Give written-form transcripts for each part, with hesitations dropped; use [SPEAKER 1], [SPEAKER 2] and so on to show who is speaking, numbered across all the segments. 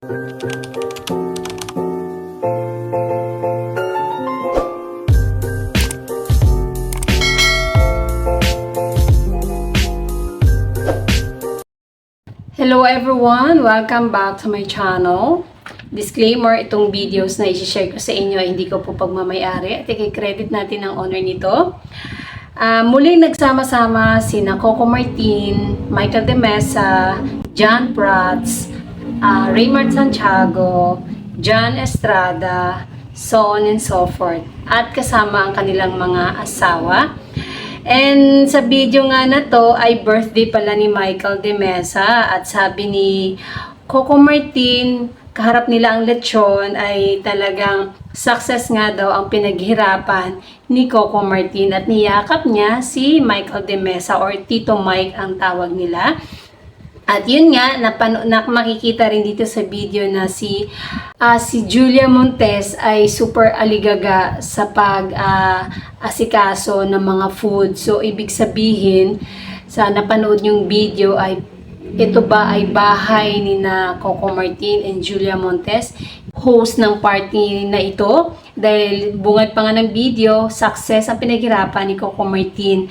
[SPEAKER 1] Hello everyone! Welcome back to my channel. Disclaimer, itong videos na i-share ko sa inyo ay hindi ko po pagmamayari at i-credit natin ang owner nito. Muling nagsama-sama sina Coco Martin, Michael De Mesa, John Prats, Raymart Santiago, John Estrada, so on and so forth. At kasama ang kanilang mga asawa. And sa video nga na to ay birthday pala ni Michael De Mesa at sabi ni Coco Martin, kaharap nila ang lechon ay talagang success nga daw ang pinaghirapan ni Coco Martin at niyakap niya si Michael De Mesa or Tito Mike ang tawag nila. At yun nga, makikita rin dito sa video na si Julia Montes ay super aligaga sa asikaso ng mga food. So, ibig sabihin, sa napanood yung video ay ito ba ay bahay ni na Coco Martin and Julia Montes, host ng party na ito. Dahil bungad pa nga ng video, success ang pinaghirapan ni Coco Martin.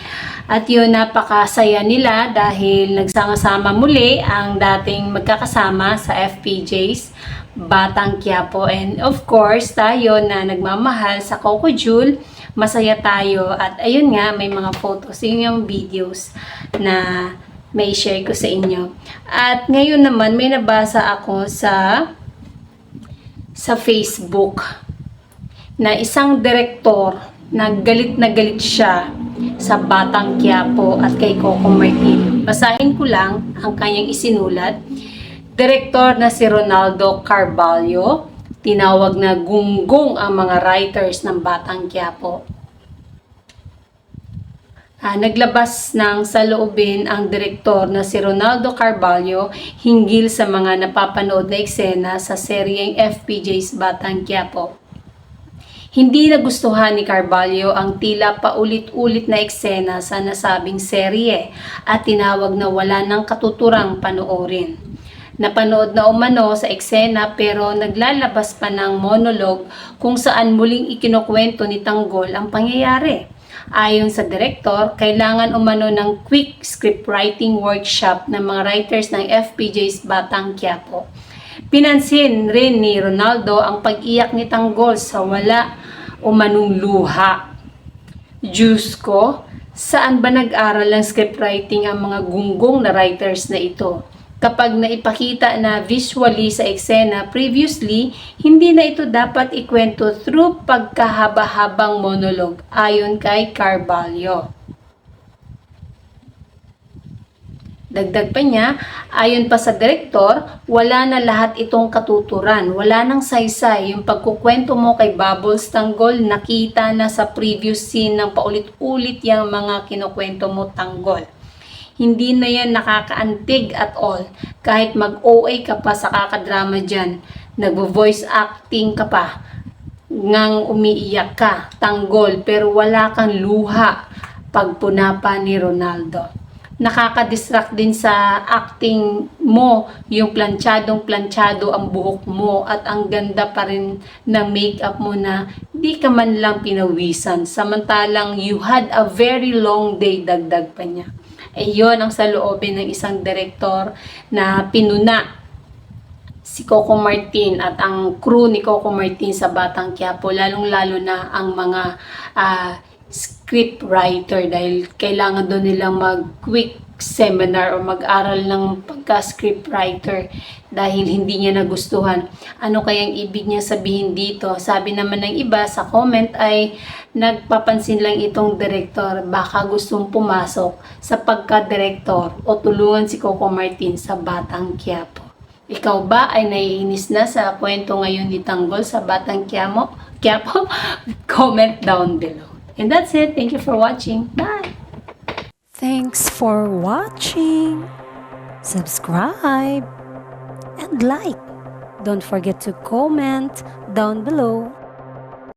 [SPEAKER 1] At yun, napakasaya nila dahil nagsama-sama muli ang dating magkakasama sa FPJs, Batang Quiapo. And of course, tayo na nagmamahal sa Coco Jewel, masaya tayo. At ayun nga, may mga photos, yun yung videos na may share ko sa inyo. At ngayon naman, may nabasa ako sa Facebook na isang direktor na galit siya sa Batang Quiapo at kay Coco Martin. Basahin ko lang ang kanyang isinulat. Direktor na si Ronaldo Carvalho, tinawag na gunggong ang mga writers ng Batang Quiapo. Naglabas ng saloobin ang direktor na si Ronaldo Carvalho hinggil sa mga napapanood na eksena sa seryeng FPJ's Batang Quiapo. Hindi nagustuhan ni Carvalho ang tila paulit-ulit na eksena sa nasabing serye at tinawag na wala ng katuturang panoorin. Napanood na umano sa eksena pero naglalabas pa ng monologue kung saan muling ikinukwento ni Tanggol ang pangyayari. Ayon sa direktor, kailangan umano ng quick script writing workshop ng mga writers ng FPJ's Batang Quiapo. Pinansin rin ni Ronaldo ang pag-iyak ni Tanggol sa wala umanong luha. Diyos ko, saan ba nag-aral ng script writing ang mga gunggong na writers na ito? Kapag naipakita na visually sa eksena previously, hindi na ito dapat ikwento through pagkahaba-habang monologue ayon kay Carvalho. Dagdag pa niya, ayon pa sa direktor, wala na lahat itong katuturan, wala nang saysay. Yung pagkukwento mo kay Bubbles Tanggol, nakita na sa previous scene ng paulit-ulit yung mga kinukwento mo Tanggol. Hindi na yan nakakaantig at all. Kahit mag-OA ka pa sa kakadrama dyan, nagvo-voice acting ka pa, ngang umiiyak ka, Tanggol, pero wala kang luha pagpuna pa ni Ronaldo. Nakaka-distract din sa acting mo, yung planchadong-planchado ang buhok mo at ang ganda pa rin ng makeup mo na di ka man lang pinawisan. Samantalang you had a very long day, dagdag pa niya. Yon ang saloobin ng isang direktor na pinuna si Coco Martin at ang crew ni Coco Martin sa Batang Quiapo, lalong-lalo na ang mga script writer dahil kailangan doon nilang mag-quick seminar o mag-aral ng pagka-script writer dahil hindi niya nagustuhan. Ano kayang ibig niya sabihin dito? Sabi naman ng iba sa comment ay nagpapansin lang itong direktor, baka gustong pumasok sa pagka-direktor o tulungan si Coco Martin sa Batang Quiapo. Ikaw ba ay naiinis na sa kwento ngayon ni Tanggol sa Batang Quiapo? Comment down below. And that's it. Thank you for watching. Bye!
[SPEAKER 2] Thanks for watching. Subscribe and like. Don't forget to comment down below.